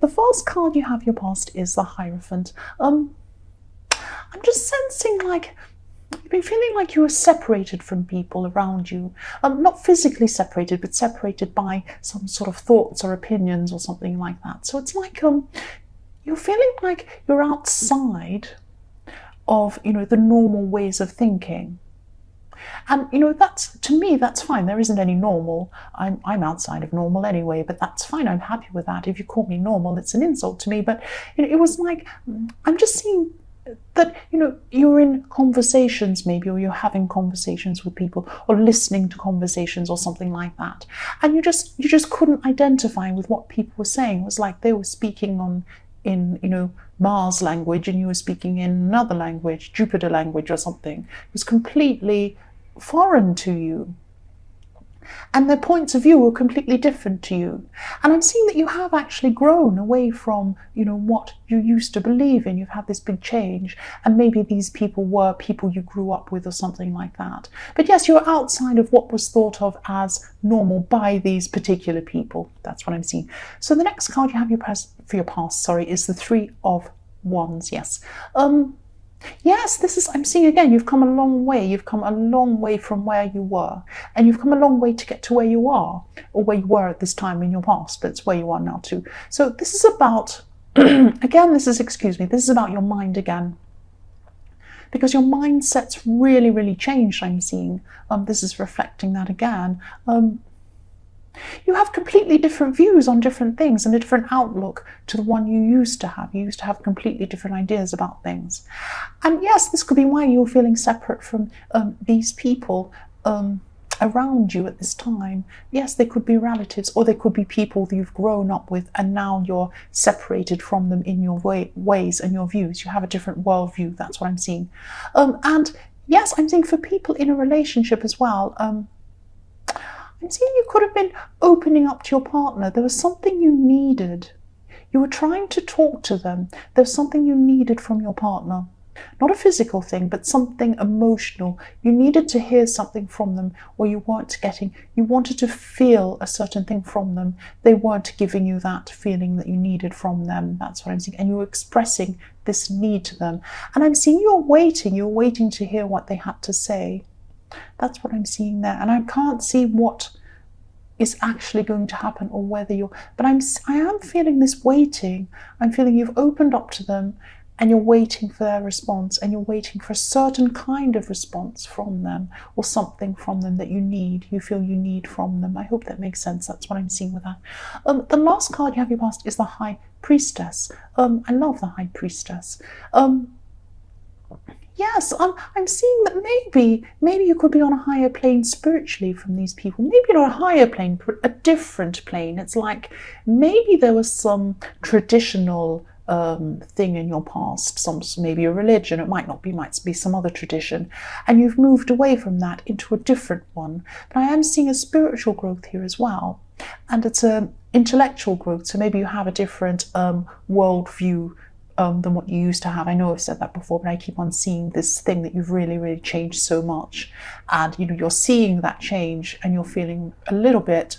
the first card you have your past is the Hierophant. I'm just sensing like you've been feeling like you were separated from people around you. Not physically separated, but separated by some sort of thoughts or opinions or something like that. So it's like you're feeling like you're outside of, the normal ways of thinking. And, that's, to me, that's fine. There isn't any normal. I'm outside of normal anyway, but that's fine. I'm happy with that. If you call me normal, it's an insult to me. But it was like, I'm just seeing that, you're in conversations maybe, or you're having conversations with people, or listening to conversations or something like that. And you just couldn't identify with what people were saying. It was like they were speaking in Mars language and you were speaking in another language, Jupiter language or something. It was completely foreign to you. And their points of view were completely different to you. And I'm seeing that you have actually grown away from, what you used to believe in. You've had this big change. And maybe these people were people you grew up with or something like that. But yes, you're outside of what was thought of as normal by these particular people. That's what I'm seeing. So the next card you have for your past, is the Three of Wands. Yes. Yes, I'm seeing again, you've come a long way. You've come a long way from where you were. And you've come a long way to get to where you are, or where you were at this time in your past, but it's where you are now too. So this is about, this is about your mind again. Because your mindset's really, really changed, I'm seeing. This is reflecting that again. You have completely different views on different things and a different outlook to the one you used to have. You used to have completely different ideas about things. And yes, this could be why you're feeling separate from these people around you at this time. Yes, they could be relatives, or they could be people that you've grown up with and now you're separated from them in your ways and your views. You have a different worldview. That's what I'm seeing. And yes, I'm seeing for people in a relationship as well, I'm seeing you could have been opening up to your partner. There was something you needed. You were trying to talk to them. There was something you needed from your partner. Not a physical thing, but something emotional. You needed to hear something from them, or you wanted to feel a certain thing from them. They weren't giving you that feeling that you needed from them. That's what I'm seeing. And you were expressing this need to them. And I'm seeing you're waiting to hear what they had to say. That's what I'm seeing there, and I can't see what is actually going to happen or whether but I am feeling this waiting. I'm feeling you've opened up to them and you're waiting for their response, and you're waiting for a certain kind of response from them, or something from them that you feel you need from them. I hope that makes sense. That's what I'm seeing with that. The last card you have your past is the High Priestess. I love the High Priestess. Yes, I'm seeing that maybe you could be on a higher plane spiritually from these people. Maybe not a higher plane, but a different plane. It's like maybe there was some traditional thing in your past, maybe a religion. It might not be, might be some other tradition, and you've moved away from that into a different one. But I am seeing a spiritual growth here as well, and it's an intellectual growth. So maybe you have a different worldview than what you used to have. I know I've said that before, but I keep on seeing this thing that you've really, really changed so much. And, you're seeing that change and you're feeling a little bit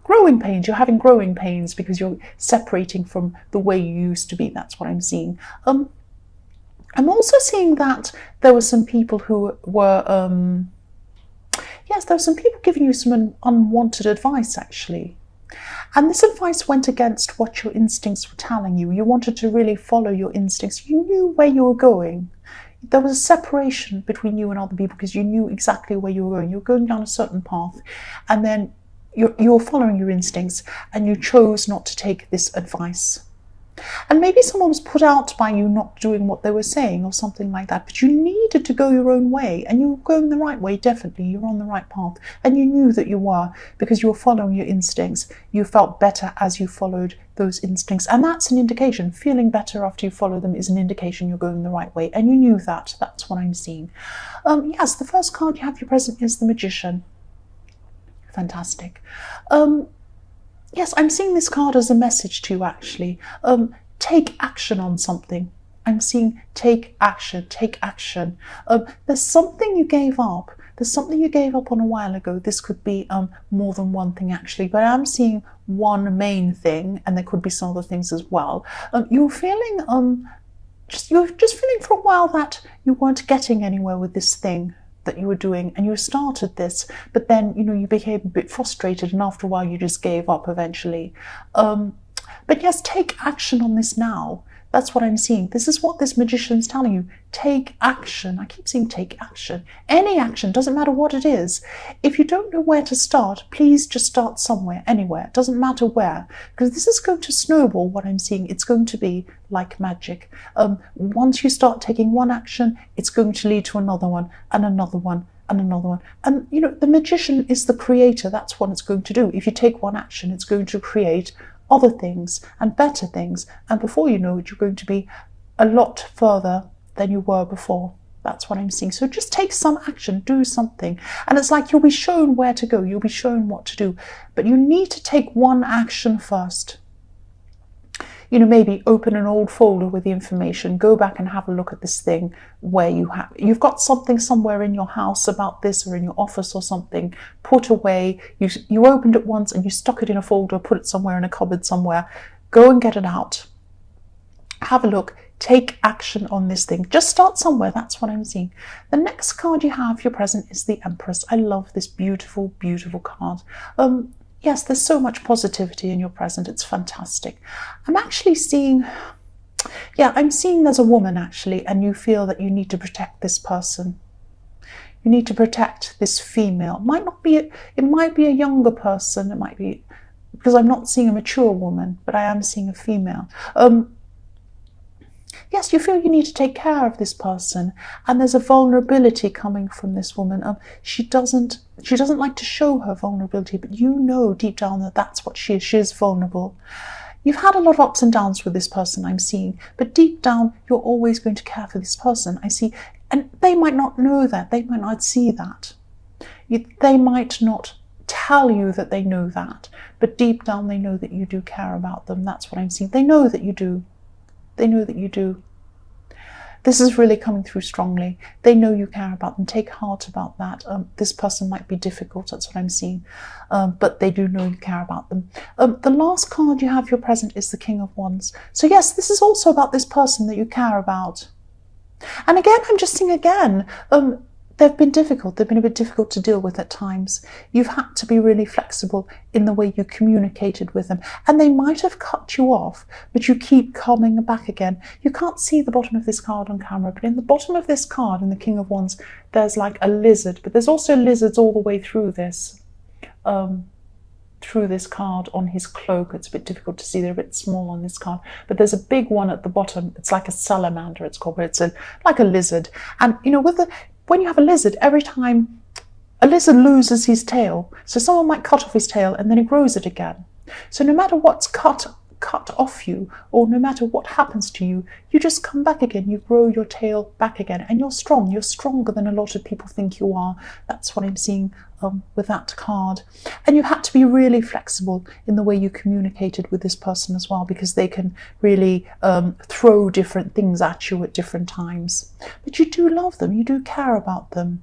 growing pains. You're having growing pains because you're separating from the way you used to be. That's what I'm seeing. I'm also seeing that there were some people who were, there were some people giving you some unwanted advice, actually. And this advice went against what your instincts were telling you. You wanted to really follow your instincts. You knew where you were going. There was a separation between you and other people because you knew exactly where you were going. You were going down a certain path, and then you were following your instincts, and you chose not to take this advice. And maybe someone was put out by you not doing what they were saying or something like that, but you needed to go your own way, and you were going the right way, definitely. You were on the right path, and you knew that you were, because you were following your instincts. You felt better as you followed those instincts, and that's an indication. Feeling better after you follow them is an indication you're going the right way, and you knew that. That's what I'm seeing. Yes, the first card you have your present is the Magician. Fantastic. Yes, I'm seeing this card as a message to you, actually. Take action on something. I'm seeing take action, take action. There's something you gave up. there's something you gave up on a while ago. This could be more than one thing actually, but I'm seeing one main thing, and there could be some other things as well. You're feeling you're just feeling for a while that you weren't getting anywhere with this thing that you were doing, and you started this, but then you became a bit frustrated, and after a while you just gave up eventually. But yes, take action on this now. That's what I'm seeing. This is what this magician is telling you. Take action. I keep saying take action. Any action, doesn't matter what it is. If you don't know where to start, please just start somewhere, anywhere. It doesn't matter where, because this is going to snowball. What I'm seeing, it's going to be like magic. Once you start taking one action, it's going to lead to another one, and another one, and another one. And the magician is the creator. That's what it's going to do. If you take one action, it's going to create other things and better things, and before you know it, you're going to be a lot further than you were before. That's what I'm seeing. So just take some action, do something, and it's like you'll be shown where to go, you'll be shown what to do, but you need to take one action first. Maybe open an old folder with the information, go back and have a look at this thing where you've got something somewhere in your house about this, or in your office or something, put away. You opened it once and you stuck it in a folder, put it somewhere in a cupboard somewhere. Go and get it out. Have a look. Take action on this thing. Just start somewhere. That's what I'm seeing. The next card you have, your present, is the Empress. I love this beautiful, beautiful card. Yes, there's so much positivity in your present. It's fantastic. I'm actually seeing, I'm seeing there's a woman actually, and you feel that you need to protect this person. You need to protect this female. It might be a younger person. It might be, because I'm not seeing a mature woman, but I am seeing a female. Yes, you feel you need to take care of this person, and there's a vulnerability coming from this woman. She doesn't like to show her vulnerability, but deep down that that's what she is. She is vulnerable. You've had a lot of ups and downs with this person, I'm seeing, but deep down you're always going to care for this person, I see. And they might not know that. They might not see that. They might not tell you that they know that, but deep down they know that you do care about them. That's what I'm seeing. They know that you do. They know that you do. This is really coming through strongly. They know you care about them. Take heart about that. This person might be difficult, that's what I'm seeing, but they do know you care about them. The last card you have, your present, is the King of Wands. So yes, this is also about this person that you care about. And again, I'm just seeing again, they've been difficult. They've been a bit difficult to deal with at times. You've had to be really flexible in the way you communicated with them. And they might have cut you off, but you keep coming back again. You can't see the bottom of this card on camera, but in the bottom of this card, in the King of Wands, there's like a lizard, but there's also lizards all the way through this. Through this card on his cloak. It's a bit difficult to see. They're a bit small on this card, but there's a big one at the bottom. It's like a salamander, it's called, but it's like a lizard. And when you have a lizard, every time a lizard loses his tail, so someone might cut off his tail and then he grows it again. So no matter what's cut off you, or no matter what happens to you, you just come back again. You grow your tail back again, and you're strong. You're stronger than a lot of people think you are. That's what I'm seeing with that card. And you had to be really flexible in the way you communicated with this person as well, because they can really throw different things at you at different times. But you do love them. You do care about them.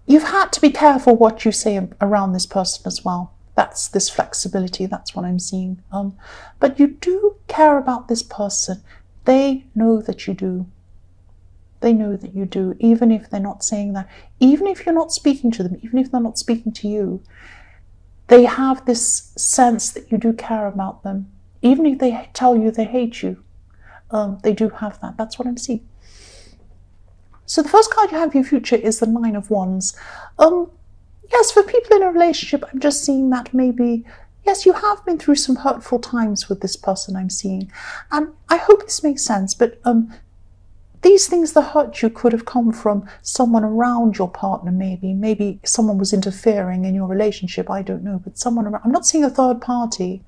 You've had to be careful what you say around this person as well. That's this flexibility. That's what I'm seeing. But you do care about this person. They know that you do. They know that you do, even if they're not saying that. Even if you're not speaking to them, even if they're not speaking to you, they have this sense that you do care about them. Even if they tell you they hate you, they do have that. That's what I'm seeing. So the first card you have for your future is the Nine of Wands. Yes, for people in a relationship, I'm just seeing that maybe, yes, you have been through some hurtful times with this person, I'm seeing. And I hope this makes sense, but these things that hurt you could have come from someone around your partner, maybe. Maybe someone was interfering in your relationship, I don't know, but someone around. I'm not seeing a third party,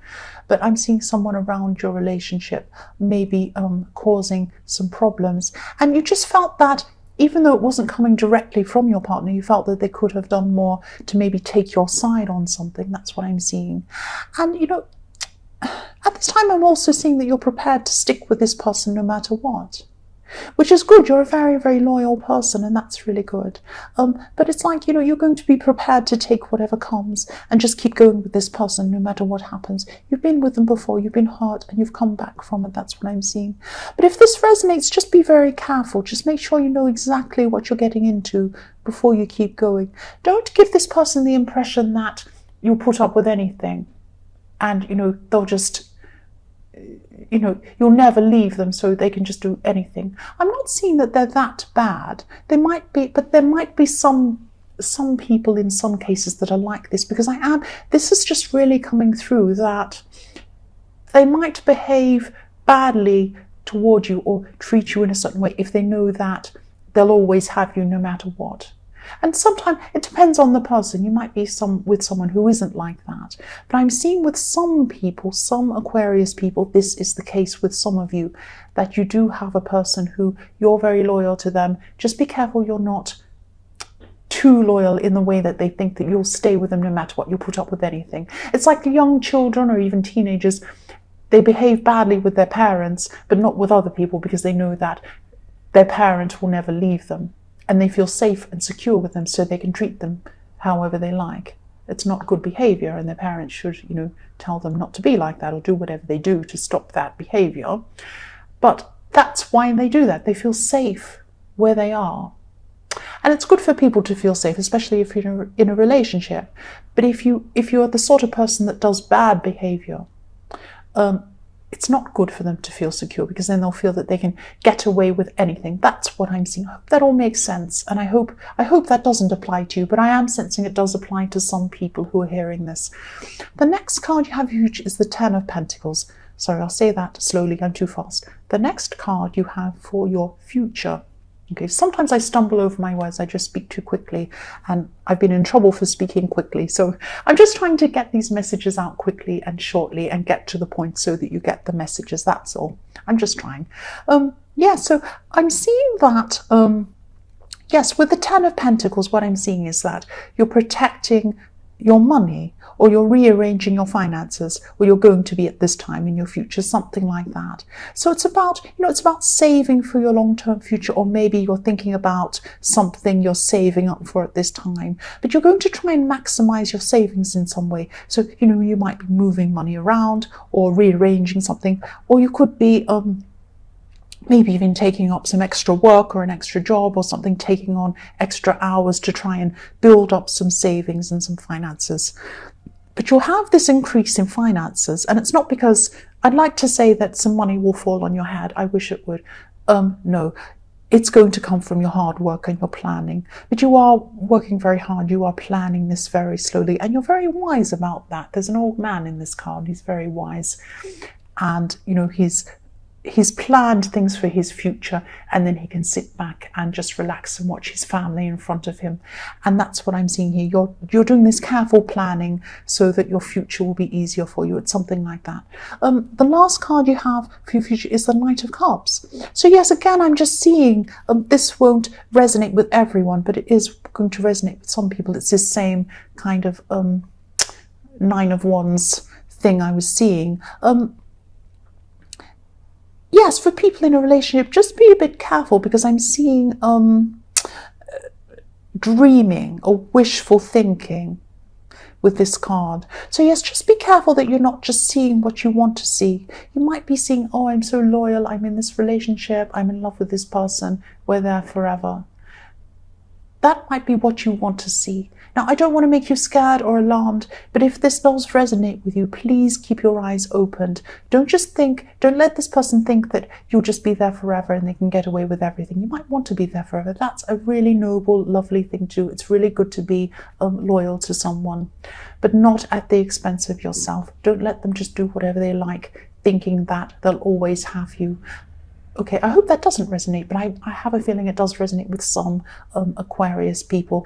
but I'm seeing someone around your relationship, maybe causing some problems. And you just felt that, even though it wasn't coming directly from your partner, you felt that they could have done more to maybe take your side on something. That's what I'm seeing. And, at this time, I'm also seeing that you're prepared to stick with this person no matter what. which is good. You're a very, very loyal person, and that's really good. But it's like, you're going to be prepared to take whatever comes and just keep going with this person no matter what happens. You've been with them before, you've been hurt, and you've come back from it. That's what I'm seeing. But if this resonates, just be very careful. Just make sure you know exactly what you're getting into before you keep going. Don't give this person the impression that you'll put up with anything and, they'll just... you'll never leave them so they can just do anything. I'm not seeing that they're that bad. They might be, but there might be some people in some cases that are like this, because this is just really coming through that they might behave badly toward you or treat you in a certain way if they know that they'll always have you no matter what. And sometimes it depends on the person. You might be with someone who isn't like that. But I'm seeing with some people, some Aquarius people, this is the case with some of you, that you do have a person who you're very loyal to them. Just be careful you're not too loyal in the way that they think that you'll stay with them no matter what. You'll put up with anything. It's like young children or even teenagers. They behave badly with their parents, but not with other people, because they know that their parent will never leave them. And they feel safe and secure with them, so they can treat them however they like. It's not good behavior, and their parents should, tell them not to be like that or do whatever they do to stop that behavior. But that's why they do that. They feel safe where they are. And it's good for people to feel safe, especially if you're in a relationship. But if you're the sort of person that does bad behavior, it's not good for them to feel secure, because then they'll feel that they can get away with anything. That's what I'm seeing. I hope that all makes sense. And I hope that doesn't apply to you, but I am sensing it does apply to some people who are hearing this. The next card you have is the Ten of Pentacles. Sorry, I'll say that slowly. I'm too fast. The next card you have for your future. Okay, sometimes I stumble over my words. I just speak too quickly, and I've been in trouble for speaking quickly. So I'm just trying to get these messages out quickly and shortly and get to the point so that you get the messages. That's all. I'm just trying. So I'm seeing that, yes, with the Ten of Pentacles, what I'm seeing is that you're protecting your money, or you're rearranging your finances, or you're going to be at this time in your future, something like that. So it's about, it's about saving for your long-term future, or maybe you're thinking about something you're saving up for at this time, but you're going to try and maximize your savings in some way. So, you might be moving money around or rearranging something, or you could be, maybe even taking up some extra work or an extra job or something, taking on extra hours to try and build up some savings and some finances. But you'll have this increase in finances, and it's not because I'd like to say that some money will fall on your head. I wish it would. No, it's going to come from your hard work and your planning. But you are working very hard. You are planning this very slowly, and you're very wise about that. There's an old man in this card. He's very wise, and he's planned things for his future, and then he can sit back and just relax and watch his family in front of him. And that's what I'm seeing here. You're doing this careful planning so that your future will be easier for you. It's something like that. The last card you have for your future is the Knight of Cups. So yes, again, I'm just seeing this won't resonate with everyone, but it is going to resonate with some people. It's this same kind of Nine of Wands thing I was seeing. Yes, for people in a relationship, just be a bit careful, because I'm seeing dreaming or wishful thinking with this card. So yes, just be careful that you're not just seeing what you want to see. You might be seeing, oh, I'm so loyal, I'm in this relationship, I'm in love with this person, we're there forever. That might be what you want to see. Now, I don't want to make you scared or alarmed, but if this does resonate with you, please keep your eyes opened. Don't let this person think that you'll just be there forever and they can get away with everything. You might want to be there forever. That's a really noble, lovely thing to do. It's really good to be loyal to someone, but not at the expense of yourself. Don't let them just do whatever they like, thinking that they'll always have you. Okay, I hope that doesn't resonate, but I have a feeling it does resonate with some Aquarius people.